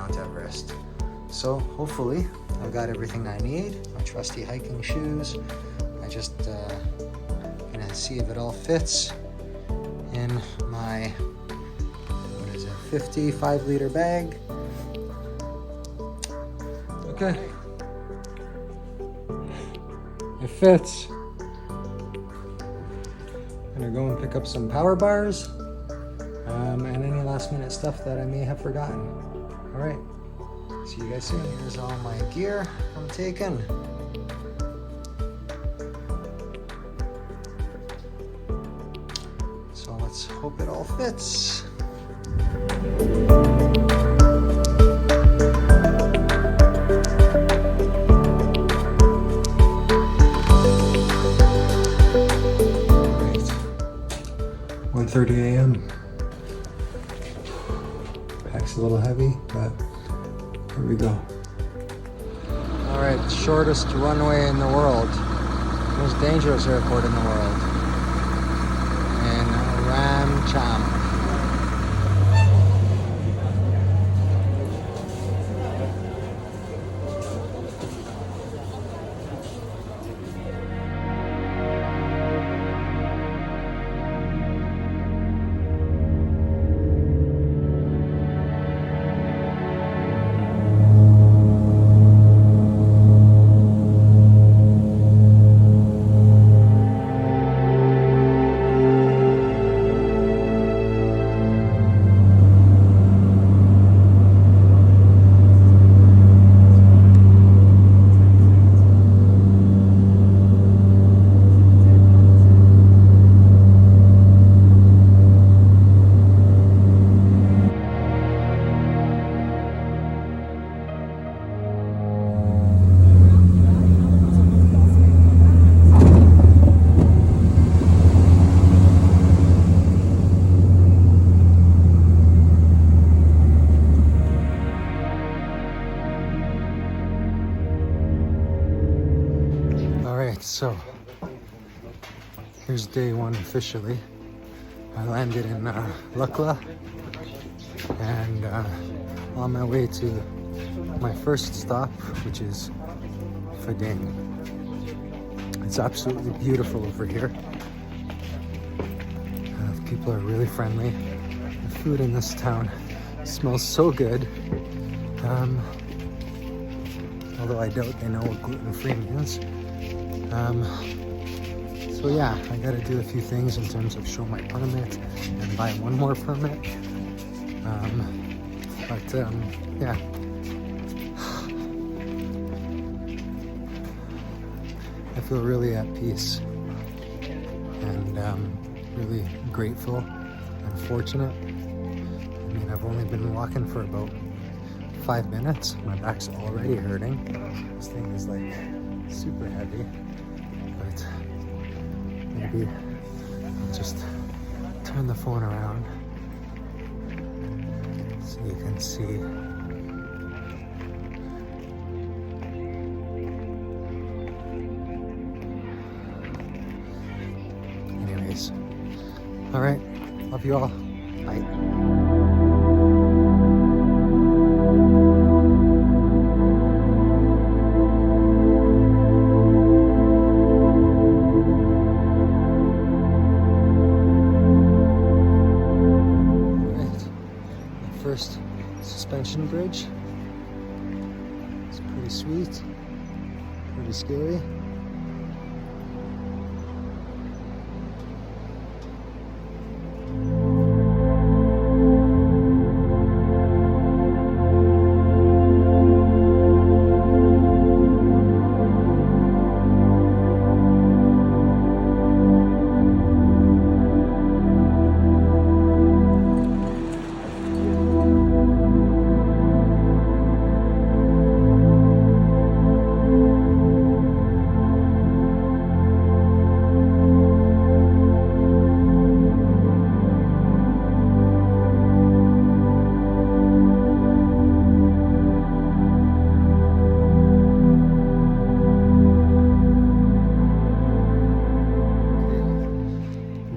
Mount Everest. So hopefully I've got everything I need, my trusty hiking shoes. I just gonna see if it all fits in my, 55-liter bag. Okay, it fits. Gonna go and pick up some power bars and any last minute stuff that I may have forgotten. All right, see you guys soon. Here's all my gear I'm taking. So let's hope it all fits. Right, 1:30 a.m. Pack's a little heavy, but here we go. All right, shortest runway in the world, most dangerous airport in the world, in Ramcham. So here's day one officially. I landed in Lukla and on my way to my first stop, which is Fading. It's absolutely beautiful over here. People are really friendly. The food in this town smells so good. Although I doubt they know what gluten-free means. So yeah, I gotta do a few things in terms of show my permit and buy one more permit. Yeah. I feel really at peace and really grateful and fortunate. I mean, I've only been walking for about 5 minutes. My back's already hurting. This thing is like super heavy. But maybe I'll just turn the phone around so you can see. Anyways, all right, love you all. Bye. First suspension bridge. It's pretty sweet, pretty scary.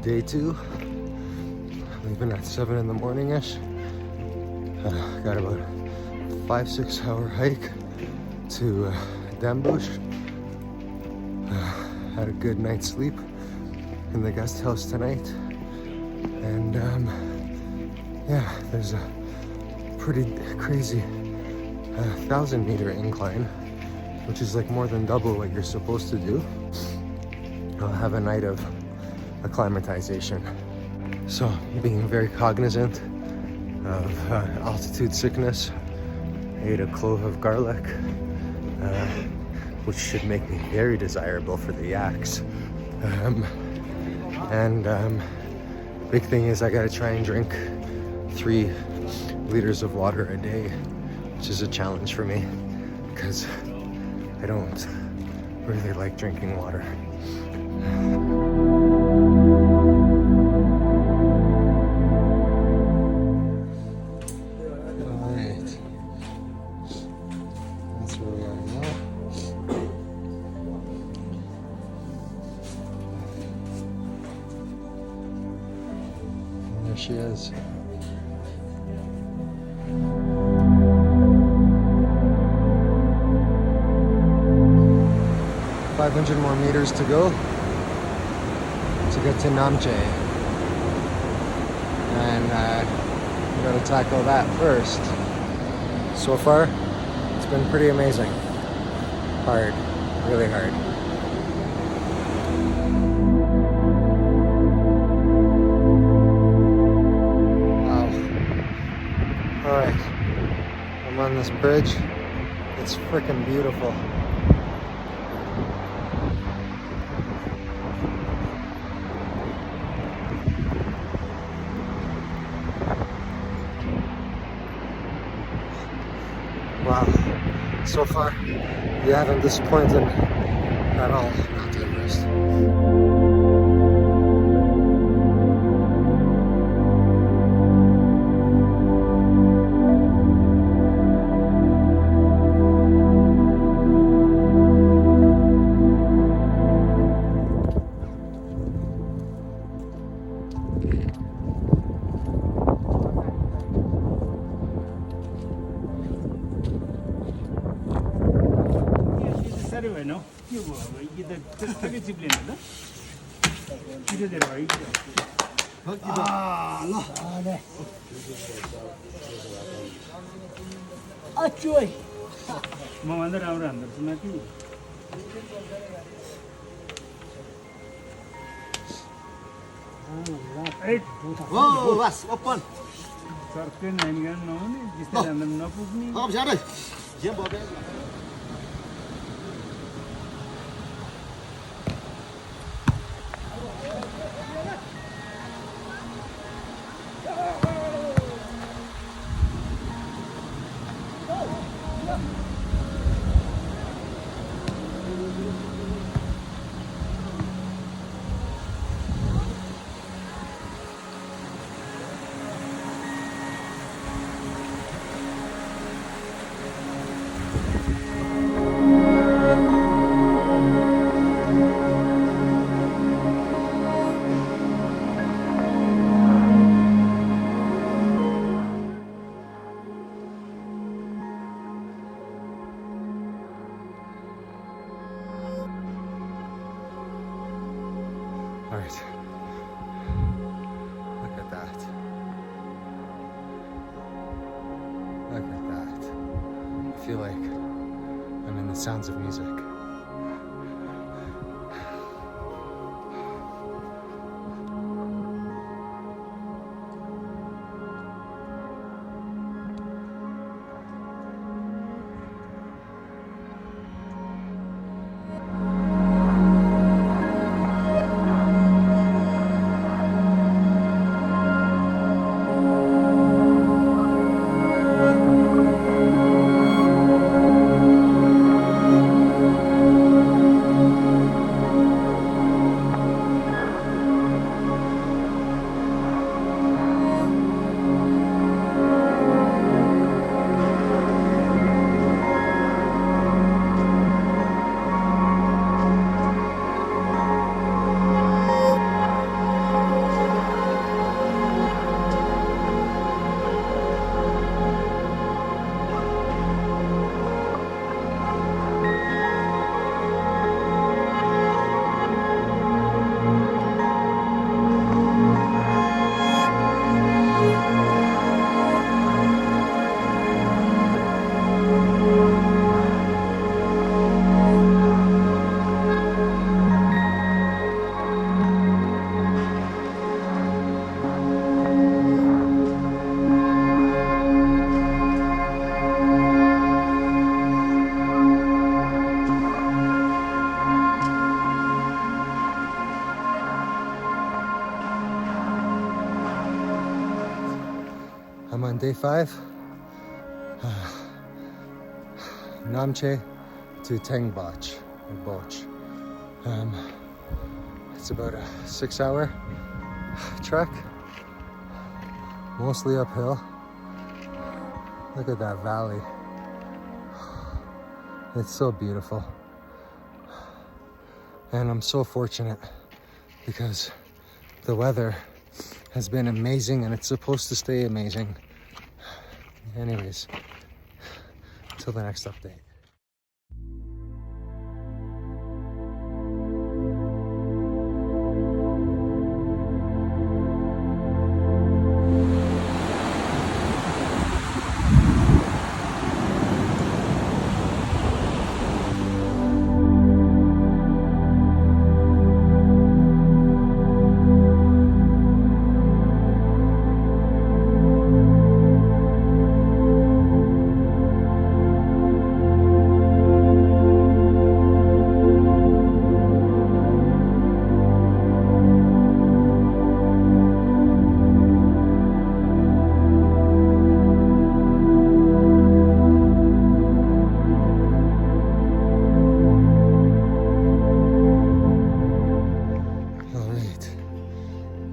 Day 2, leaving at 7 in the morning-ish. Got about 5-6 hour hike to Dambush. Had a good night's sleep in the guest house tonight, and yeah, there's a pretty crazy 1,000-meter incline, which is like more than double what you're supposed to do. I'll have a night of acclimatization, so being very cognizant of altitude sickness. I ate a clove of garlic, which should make me very desirable for the yaks. Big thing is I gotta try and drink 3 liters of water a day, which is a challenge for me because I don't really like drinking water. Alright, that's where we are now. There she is. $500 more meters to go to get to Namche, and we gotta tackle that first. So far, it's been pretty amazing. Hard, really hard. Wow. Alright, I'm on this bridge. It's freaking beautiful. Wow, so far you haven't disappointed at all, Mount Everest. Whoa, was open. Không ra đây. Diễm bỏ cái. Alright, look at that. Look at that. I feel like I'm in the sounds of music. day 5. Namche to Tengbach, or Boch. It's about a 6-hour trek, mostly uphill. Look at that valley. It's so beautiful. And I'm so fortunate because the weather has been amazing and it's supposed to stay amazing. Anyways, till the next update.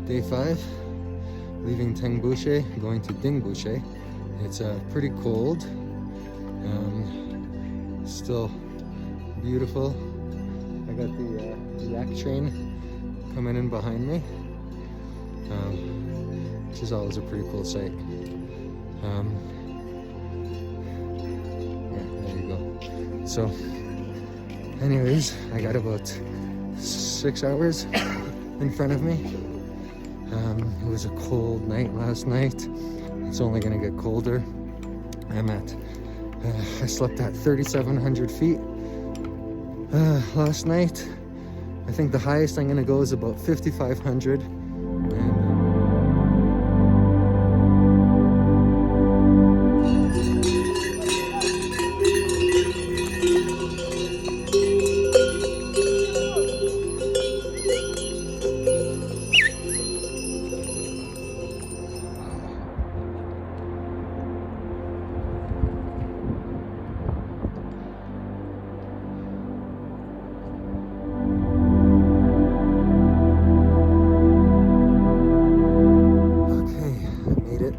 Day 5, leaving Tengbushe, going to Dingbushe. It's pretty cold, still beautiful. I got the yak train coming in behind me, which is always a pretty cool sight. Yeah, there you go. So anyways, I got about 6 hours in front of me. It was a cold night last night. It's only gonna get colder. I slept at 3,700 feet last night. I think the highest I'm gonna go is about 5,500.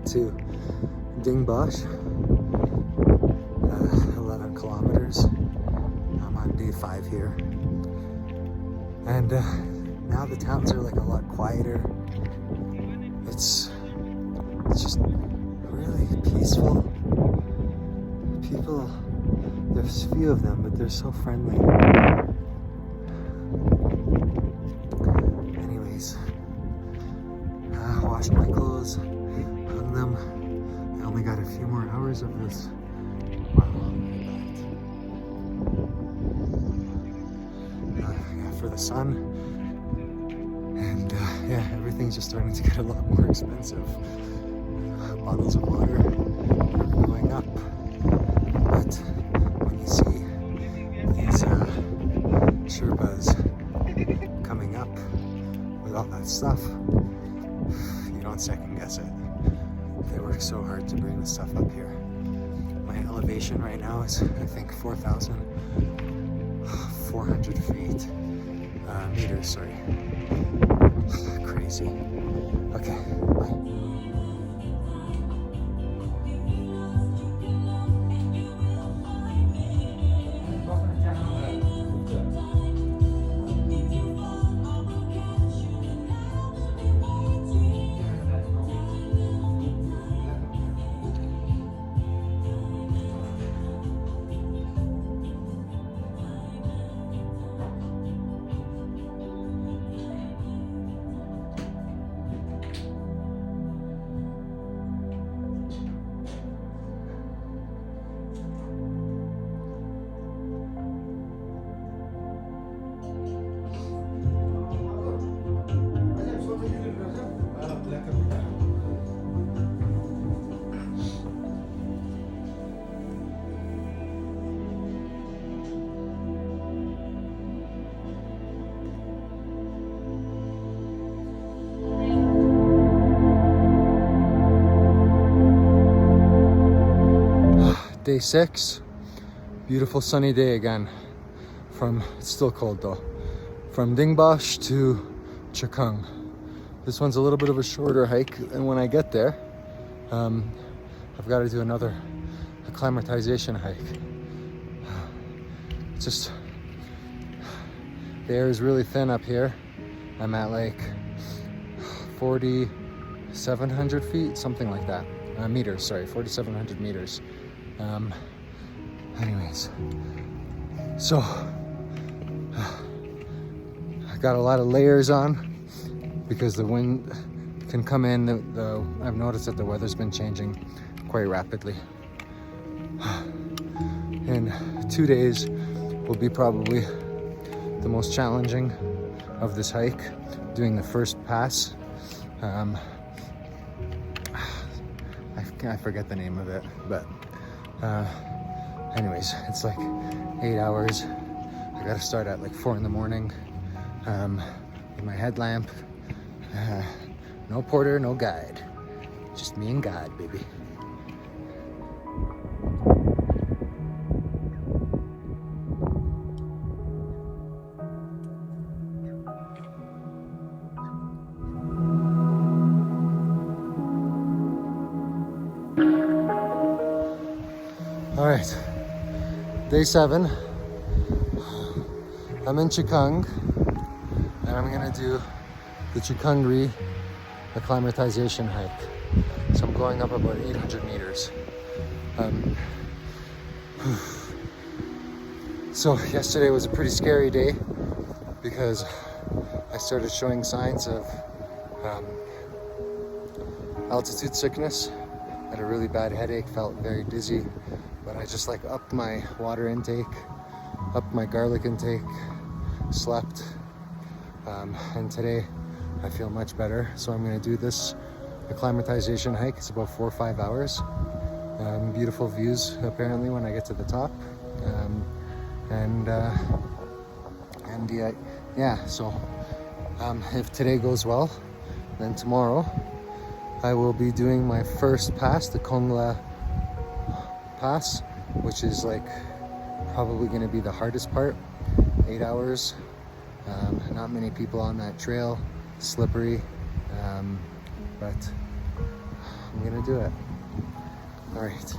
To Dingbosch, 11 kilometers. I'm on day 5 here, and now the towns are like a lot quieter. It's just really peaceful. People, there's a few of them, but they're so friendly. Anyways, washed my clothes, hung them. I only got a few more hours of this. Wow, yeah, for the sun. And yeah, everything's just starting to get a lot more expensive. Bottles of water are going up. But when you see these Sherpas coming up with all that stuff, you don't second guess it. They work so hard to bring the stuff up here. My elevation right now is, I think, 4,400 feet. Meters, sorry. Crazy. Okay, bye. day 6. Beautiful sunny day again. It's still cold though. From Dingbosch to Chikung. This one's a little bit of a shorter hike, and when I get there, I've got to do another acclimatization hike. Just, the air is really thin up here. I'm at like 4,700 feet, something like that. Meters, sorry, 4,700 meters. Anyways, so I got a lot of layers on because the wind can come in. I've noticed that the weather's been changing quite rapidly. In 2 days will be probably the most challenging of this hike, doing the first pass. I forget the name of it, but anyways, it's like 8 hours. I gotta start at like 4 in the morning with my headlamp. No porter, no guide, just me and God, baby. All right, day 7. I'm in Chikung, and I'm gonna do the Chikungri acclimatization hike. So I'm going up about 800 meters. So yesterday was a pretty scary day because I started showing signs of altitude sickness. I had a really bad headache, felt very dizzy, but I just like upped my water intake, upped my garlic intake, slept, and today I feel much better. So I'm gonna do this acclimatization hike. It's about 4 or 5 hours. Beautiful views apparently when I get to the top. So if today goes well, then tomorrow I will be doing my first pass, the Kongla Pass, which is like probably going to be the hardest part. 8 hours, not many people on that trail, slippery, but I'm gonna do it. All right.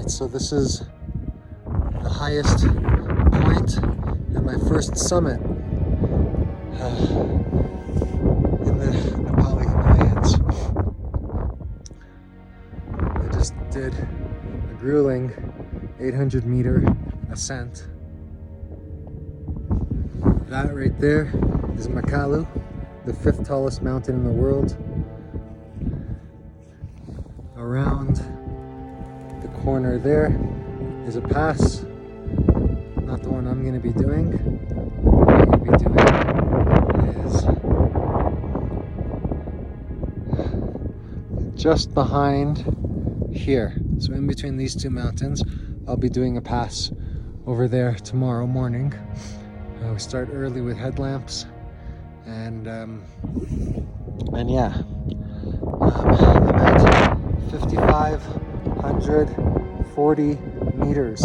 So this is the highest point and my first summit in the Nepali Himalayas. I just did a grueling 800-meter ascent. That right there is Makalu, the 5th tallest mountain in the world. Around the corner there is a pass, not the one I'm going to be doing. What I'm going to be doing is just behind here. So in between these two mountains, I'll be doing a pass over there tomorrow morning. We start early with headlamps, and yeah, I'm at 5,540 meters.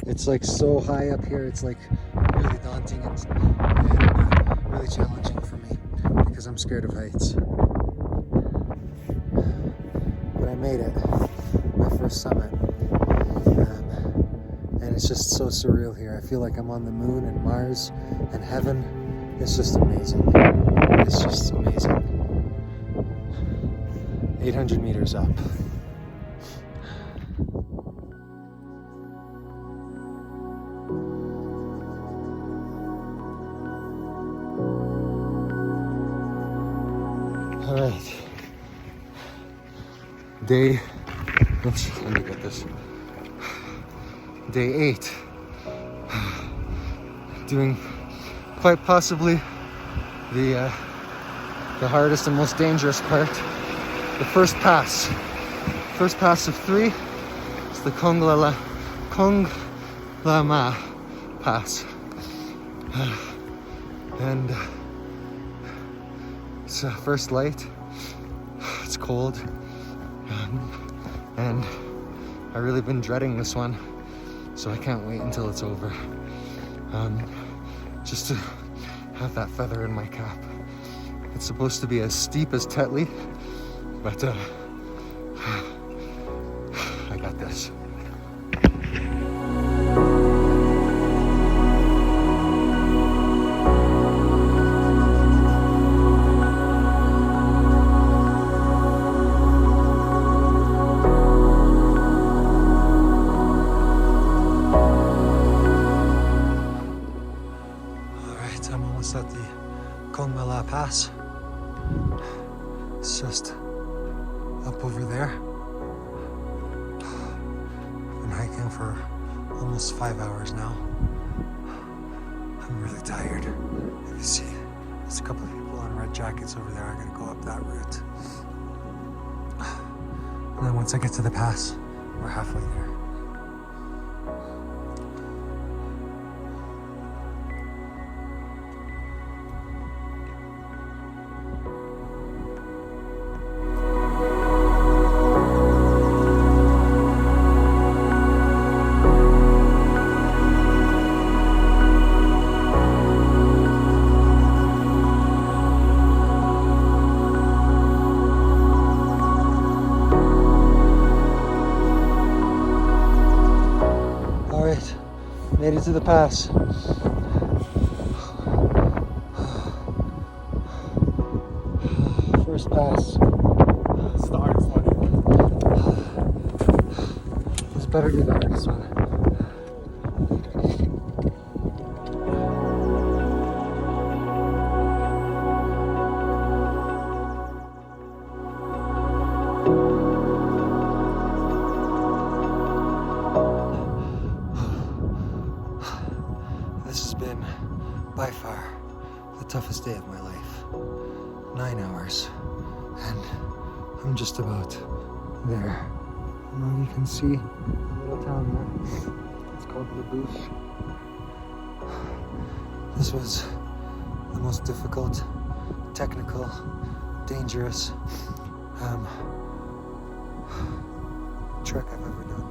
It's like so high up here. It's like really daunting and really challenging for me because I'm scared of heights. But I made it, my first summit. And it's just so surreal here. I feel like I'm on the moon and Mars and heaven. It's just amazing. It's just amazing. 800 meters up. All right. Let me get this. Day 8. Doing quite possibly the hardest and most dangerous part. The first pass First pass of 3. It's the Konglama pass. And it's first light. It's cold. And I've really been dreading this one, so I can't wait until it's over. Just to have that feather in my cap. It's supposed to be as steep as Tetley, but I got this. I'm almost at the Konglama Pass. It's just up over there. I've been hiking for almost 5 hours now. I'm really tired. If you see, there's a couple of people in red jackets over there. I'm gonna go up that route. And then once I get to the pass, we're halfway there. Made it to the pass. First pass. It's the hardest one. This better be the hardest one. This has been by far the toughest day of my life. 9 hours, and I'm just about there. I don't know if you can see a little town there. It's called Labouche. This was the most difficult, technical, dangerous trek I've ever done.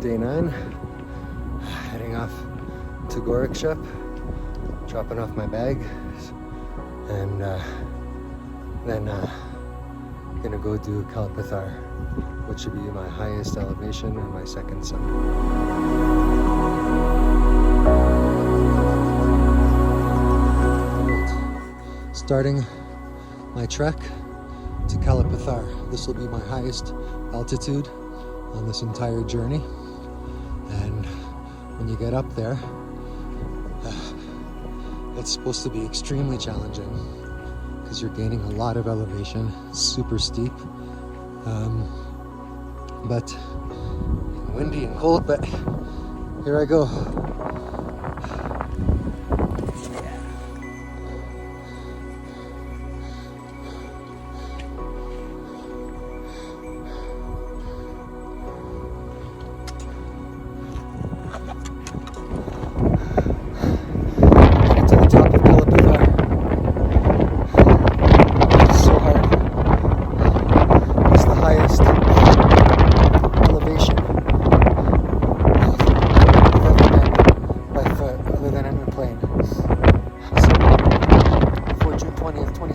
Day 9, heading off to Surakshaa, dropping off my bag, and then gonna go do Kalapathar, which should be my highest elevation and my second summit. Starting my trek to Kalapathar. This will be my highest altitude on this entire journey. And when you get up there, it's supposed to be extremely challenging because you're gaining a lot of elevation, super steep, but windy and cold, but here I go.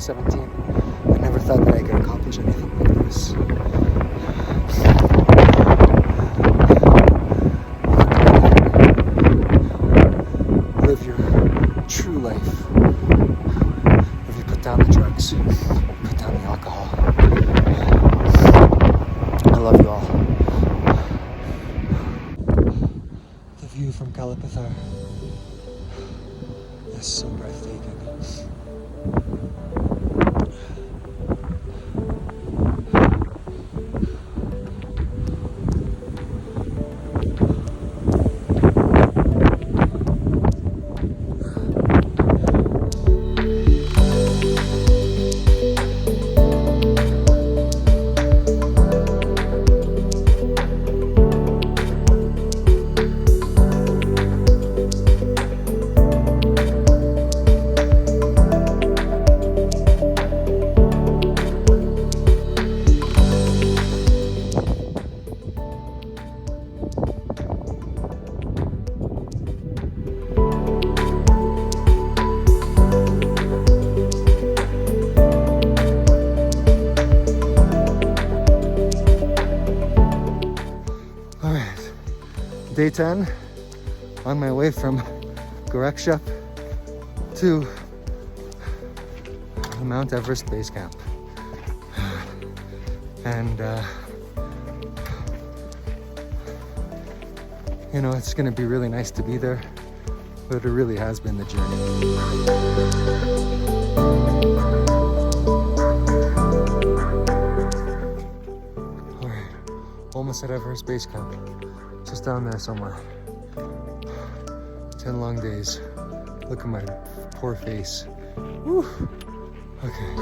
I never thought that I could accomplish anything like this. Live your true life. If you put down the drugs, put down the alcohol. I love you all. The view from Kalapathar is so breathtaking. Day 10, on my way from Surakshaa to the Mount Everest base camp. And you know, it's gonna be really nice to be there, but it really has been the journey. All right, almost at Everest base camp, just down there somewhere. 10 long days. Look at my poor face. Whew. Okay.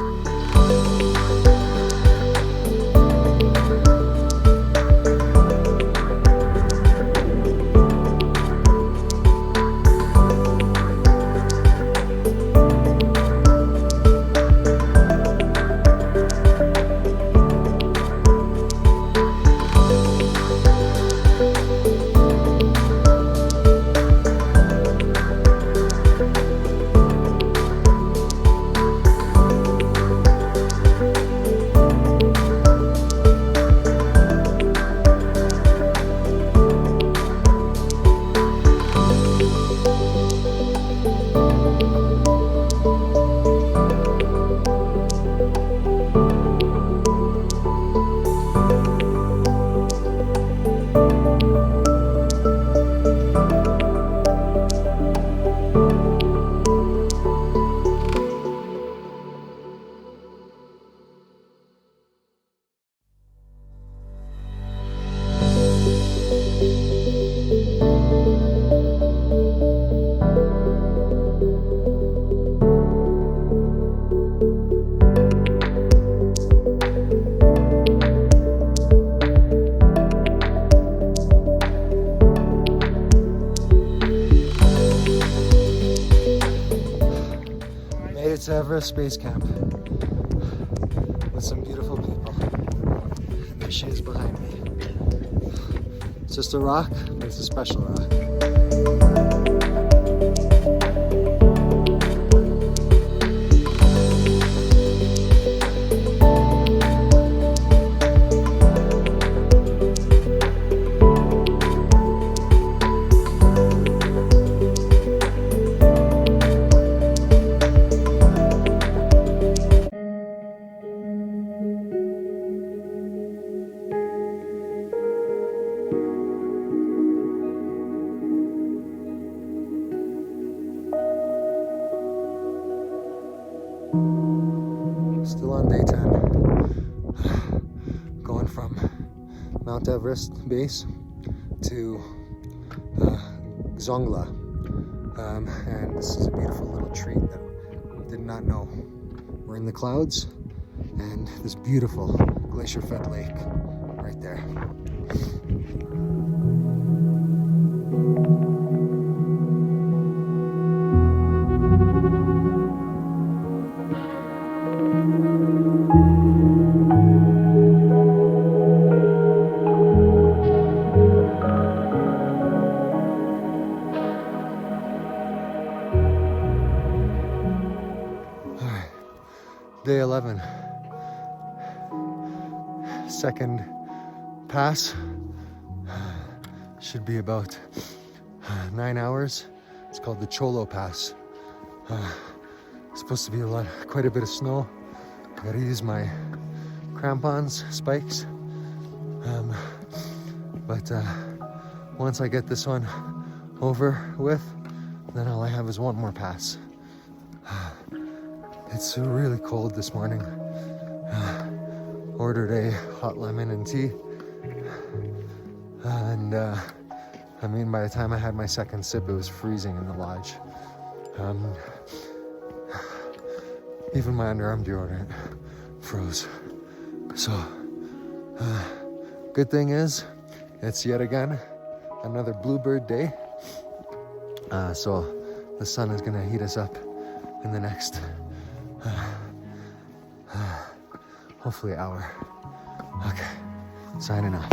To Everest Base Camp with some beautiful people. And there she is behind me. It's just a rock, but it's a special rock. Still on day 10, going from Mount Everest base to Zongla, and this is a beautiful little treat that I did not know. We're in the clouds, and this beautiful glacier-fed lake right there. Day 11, second pass, should be about 9 hours. It's called the Cholo Pass. It's supposed to be quite a bit of snow. I gotta use my crampons, spikes. But once I get this one over with, then all I have is one more pass. It's really cold this morning. Ordered a hot lemon and tea. And I mean, by the time I had my second sip, it was freezing in the lodge. Even my underarm deodorant froze. So, good thing is, it's yet again another bluebird day. So the sun is gonna heat us up in the next hopefully hour. Okay, signing off.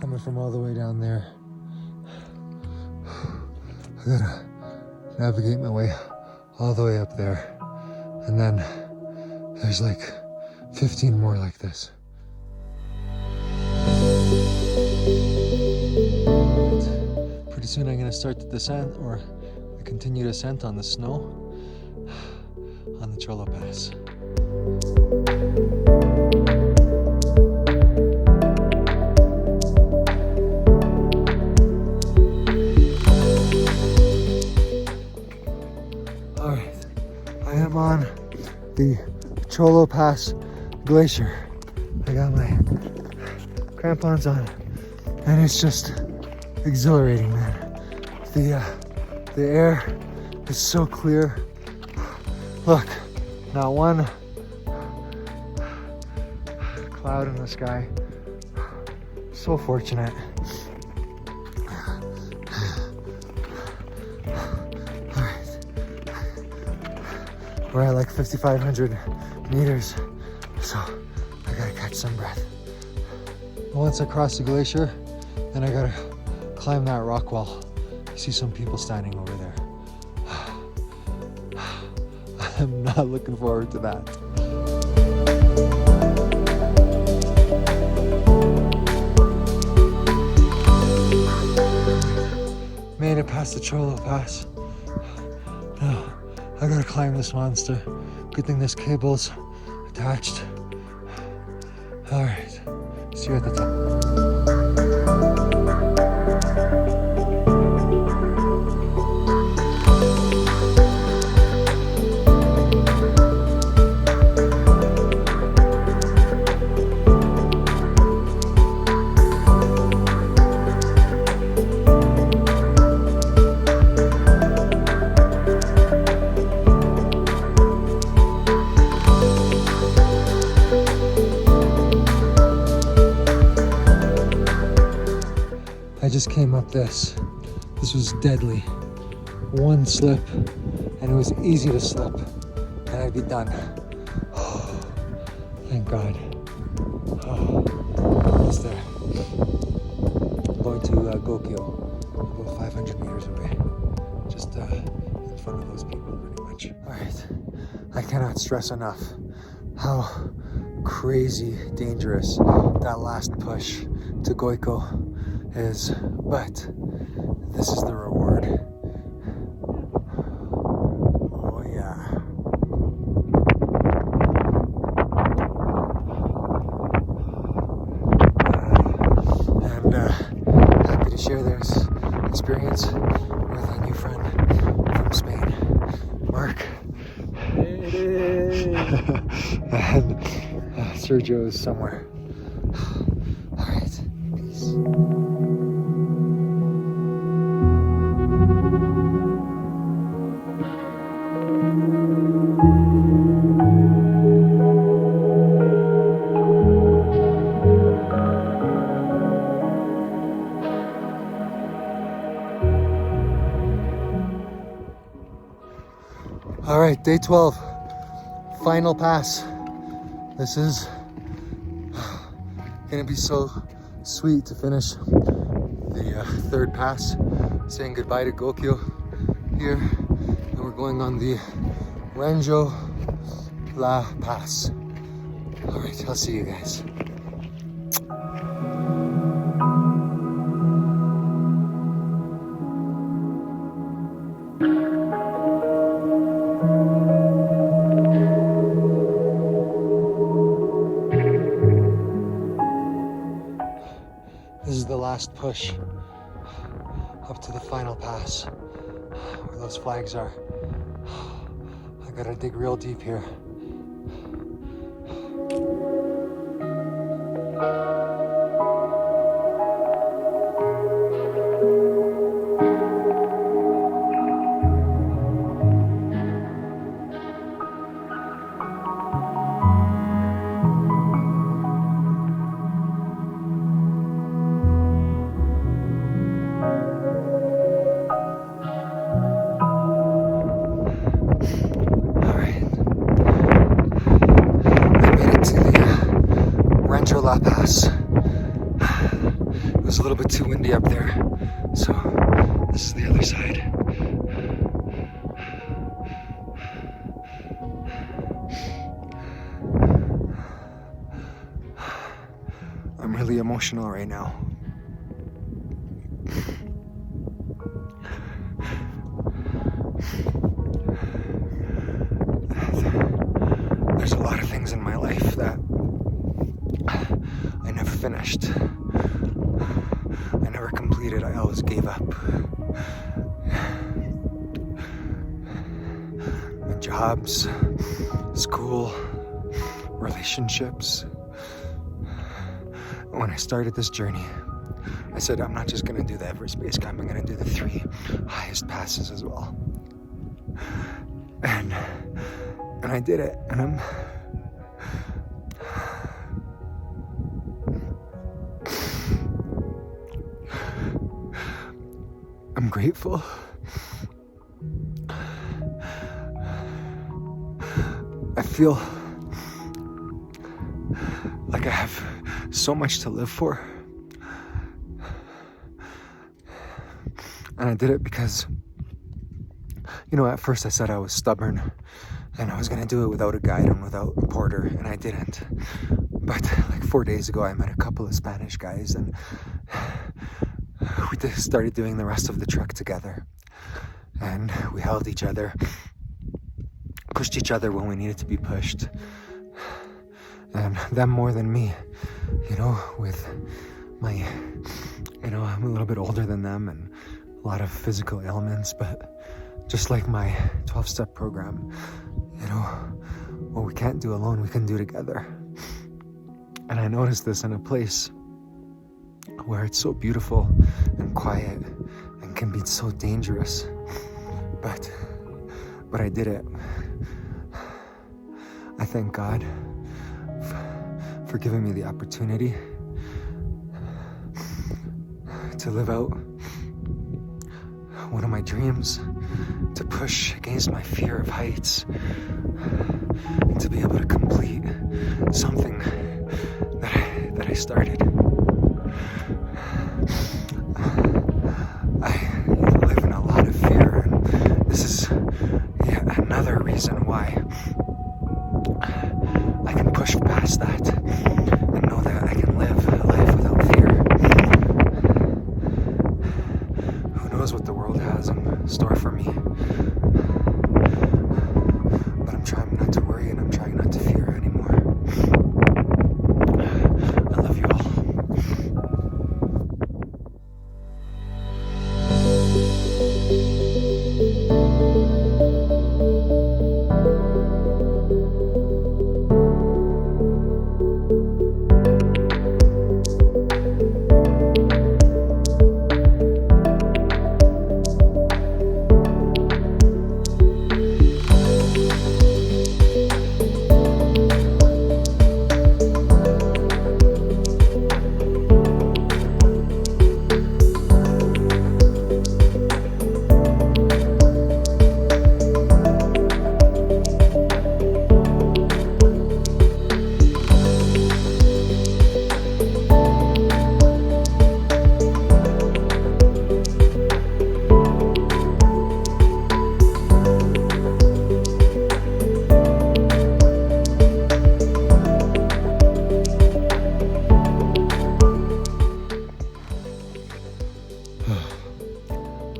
Coming from all the way down there. I gotta navigate my way all the way up there. And then there's like 15 more like this. soon I'm going to start the descent or the continued ascent on the snow on the Cholo Pass. Alright, I am on the Cholo Pass Glacier. I got my crampons on and it's just exhilarating, man. The air is so clear. Look, not one cloud in the sky. So fortunate. Alright. We're at like 5,500 meters, so I gotta catch some breath. Once I cross the glacier, then I gotta climb that rock wall. I see some people standing over there. I'm not looking forward to that. Made it past the Cholo Pass. Now, I gotta climb this monster. Good thing this cable's attached. Alright, see you at the top. I just came up this. This was deadly. One slip and it was easy to slip and I'd be done. Oh, thank God. Oh, almost there. I'm going to Gokyo, about 500 meters away. Just in front of those people pretty much. Alright, I cannot stress enough how crazy dangerous that last push to Goiko is, but this is the reward. Oh yeah. And happy to share this experience with a new friend from Spain, Mark. Hey. And Sergio is somewhere. All right, peace. All right, day 12, final pass. This is gonna be so sweet to finish the third pass, saying goodbye to Gokyo here, and we're going on the Ranjo La Pass. All right, I'll see you guys. This is the last push up to the final pass where those flags are. I gotta dig real deep here. La Pass. It was a little bit too windy up there, so this is the other side. I'm really emotional right now. finished. I never completed, I always gave up. My jobs, school, relationships. When I started this journey, I said, I'm not just gonna do the Everest Base Camp, I'm gonna do the 3 highest passes as well. And I did it, and I'm grateful. I feel like I have so much to live for. And I did it because, you know, at first I said I was stubborn and I was gonna do it without a guide and without a porter, and I didn't. But like 4 days ago, I met a couple of Spanish guys, and we started doing the rest of the trek together. And we held each other, pushed each other when we needed to be pushed. And them more than me, you know, with my, you know, I'm a little bit older than them and a lot of physical ailments, but just like my 12-step program, you know, what we can't do alone, we can do together. And I noticed this in a place where it's so beautiful and quiet and can be so dangerous, but I did it. I thank God for giving me the opportunity to live out one of my dreams, to push against my fear of heights, and to be able to complete something that I started. I live in a lot of fear, and this is yet another reason why I can push past that and know that I can live a life without fear. Who knows what the world has in store for me? But I'm trying not to worry, and I'm trying not to fear anymore. I love you all.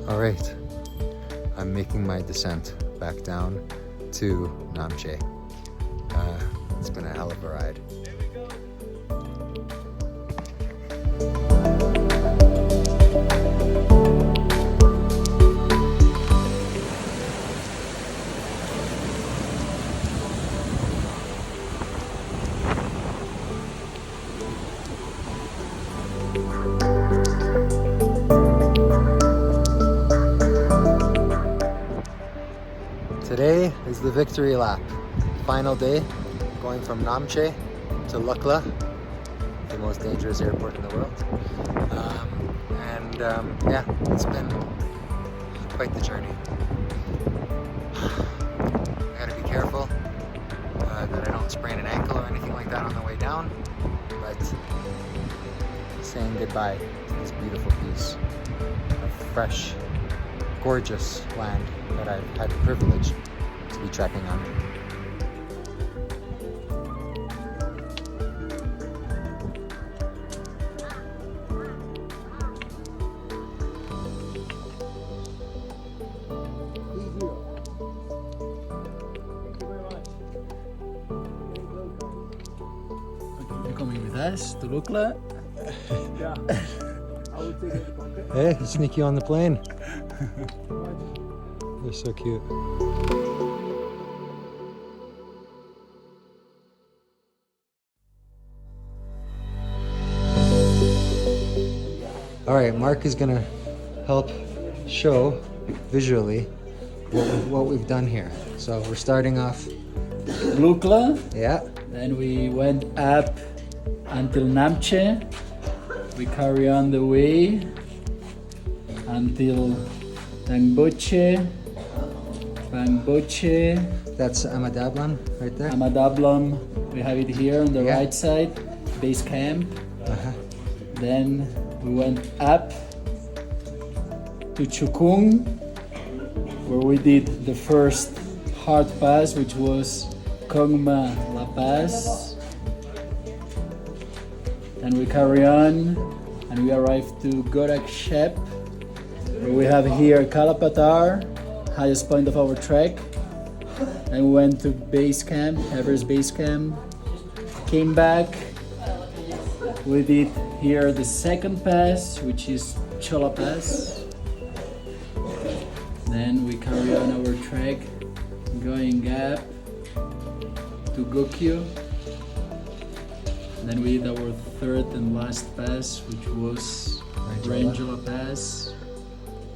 All right, I'm making my descent back down to Namche. It's been a hell of a ride. Today is the victory lap. Final day, going from Namche to Lukla, the most dangerous airport in the world. Yeah, it's been quite the journey. I gotta be careful that I don't sprain an ankle or anything like that on the way down, but saying goodbye to this beautiful piece of fresh, gorgeous land that I've had the privilege to be trekking on. You're coming with us to Lukla? Yeah. I will take it. Okay. Hey, sneak you on the plane. They're so cute. All right, Mark is gonna help show visually what we've done here. So we're starting off, Lukla, yeah, then we went up until Namche. We carry on the way until Tangboche, Bangboche, that's Amadablan right there. Amadablam. We have it here on the Yeah. right side, base camp. Uh-huh. Then we went up to Chukung, where we did the first hard pass, which was Kongma La Paz. Then we carry on and we arrive to Gorak Shep, where we have here Kalapatar, highest point of our trek. And we went to base camp, Everest base camp. Came back. We did here the second pass, which is Chola Pass. Then we carry on our trek, going up to Gokyo. Then we did our third and last pass, which was Ranjola Pass.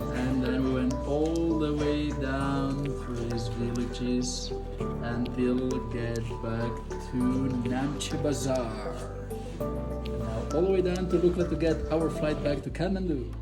And then we went all the way down through these villages until we get back to Namche Bazaar. And now all the way down to Lukla to get our flight back to Kathmandu.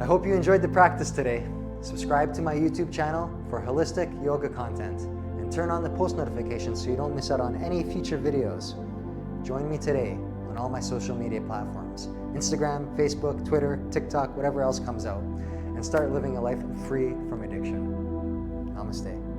I hope you enjoyed the practice today. Subscribe to my YouTube channel for holistic yoga content and turn on the post notifications so you don't miss out on any future videos. Join me today on all my social media platforms, Instagram, Facebook, Twitter, TikTok, whatever else comes out, and start living a life free from addiction. Namaste.